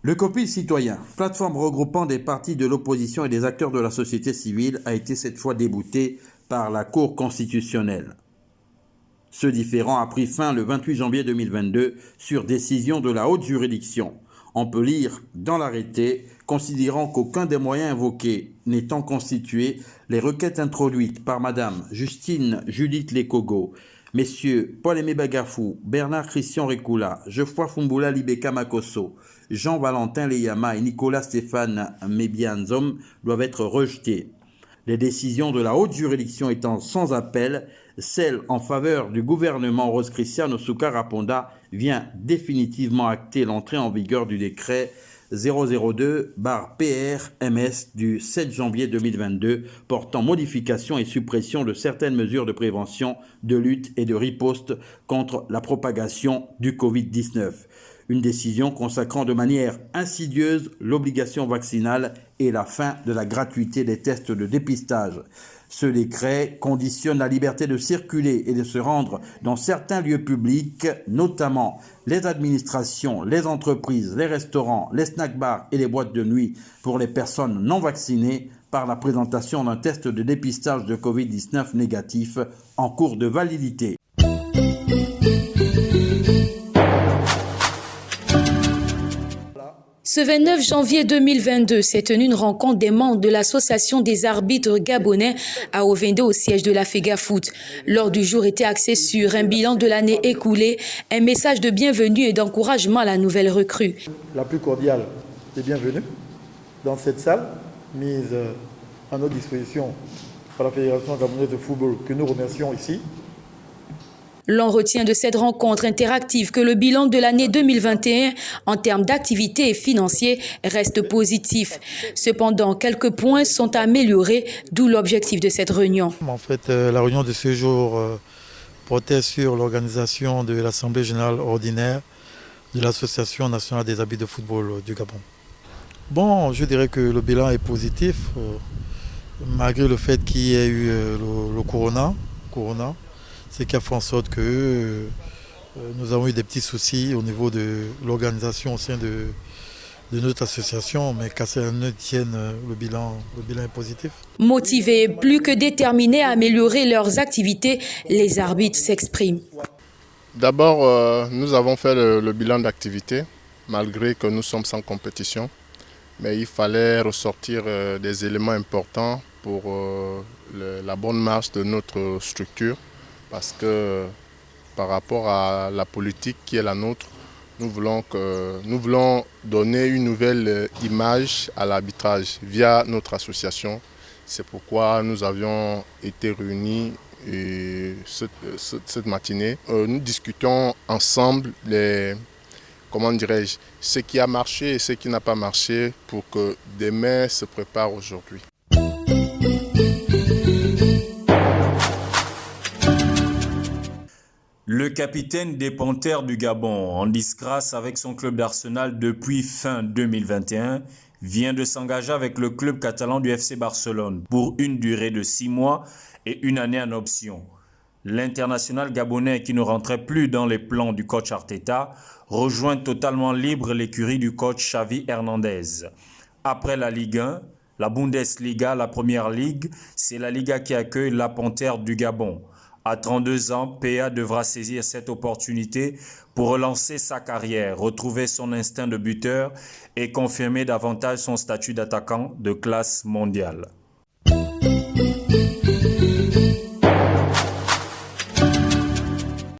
Le COPIL citoyen, plateforme regroupant des partis de l'opposition et des acteurs de la société civile, a été cette fois débouté par la Cour constitutionnelle. Ce différend a pris fin le 28 janvier 2022 sur décision de la haute juridiction. On peut lire dans l'arrêté, considérant qu'aucun des moyens invoqués n'étant constitué, les requêtes introduites par Madame Justine Judith Lekogo, Messieurs Paul-Aimé Bagafou, Bernard Christian Rekula, Geoffroy Fumbula Libeka Makosso, Jean-Valentin Leyama et Nicolas Stéphane Mébianzom doivent être rejetées. Les décisions de la haute juridiction étant sans appel, celle en faveur du gouvernement Rose Cristiano Soukara Ponda vient définitivement acter l'entrée en vigueur du décret 002/PR-MS du 7 janvier 2022 portant modification et suppression de certaines mesures de prévention, de lutte et de riposte contre la propagation du Covid-19. Une décision consacrant de manière insidieuse l'obligation vaccinale et la fin de la gratuité des tests de dépistage. Ce décret conditionne la liberté de circuler et de se rendre dans certains lieux publics, notamment les administrations, les entreprises, les restaurants, les snack-bars et les boîtes de nuit pour les personnes non vaccinées par la présentation d'un test de dépistage de Covid-19 négatif en cours de validité. Ce 29 janvier 2022 s'est tenue une rencontre des membres de l'Association des arbitres gabonais à Ovende au siège de la FEGAFOOT. L'ordre du jour était axé sur un bilan de l'année écoulée, un message de bienvenue et d'encouragement à la nouvelle recrue. La plus cordiale des bienvenus dans cette salle mise à notre disposition par la Fédération gabonaise de football que nous remercions ici. L'on retient de cette rencontre interactive que le bilan de l'année 2021 en termes d'activité et financier reste positif. Cependant, quelques points sont améliorés, d'où l'objectif de cette réunion. En fait, la réunion de ce jour portait sur l'organisation de l'Assemblée générale ordinaire de l'Association nationale des arbitres de football du Gabon. Bon, je dirais que le bilan est positif, malgré le fait qu'il y ait eu le corona. Ce qui a fait en sorte que nous avons eu des petits soucis au niveau de l'organisation au sein de notre association, mais qu'à ça ne tienne, le bilan est positif. Motivés, plus que déterminés à améliorer leurs activités, les arbitres s'expriment. D'abord, nous avons fait le bilan d'activité, malgré que nous sommes sans compétition, mais il fallait ressortir des éléments importants pour la bonne marche de notre structure. Parce que par rapport à la politique qui est la nôtre, nous voulons donner une nouvelle image à l'arbitrage via notre association. C'est pourquoi nous avions été réunis cette matinée. Nous discutons ensemble ce qui a marché et ce qui n'a pas marché pour que demain se prépare aujourd'hui. Le capitaine des Panthères du Gabon, en disgrâce avec son club d'Arsenal depuis fin 2021, vient de s'engager avec le club catalan du FC Barcelone pour une durée de 6 mois et une année en option. L'international gabonais, qui ne rentrait plus dans les plans du coach Arteta, rejoint totalement libre l'écurie du coach Xavi Hernandez. Après la Ligue 1, la Bundesliga, la Première Ligue, c'est la Liga qui accueille la Panthère du Gabon. À 32 ans, PA devra saisir cette opportunité pour relancer sa carrière, retrouver son instinct de buteur et confirmer davantage son statut d'attaquant de classe mondiale.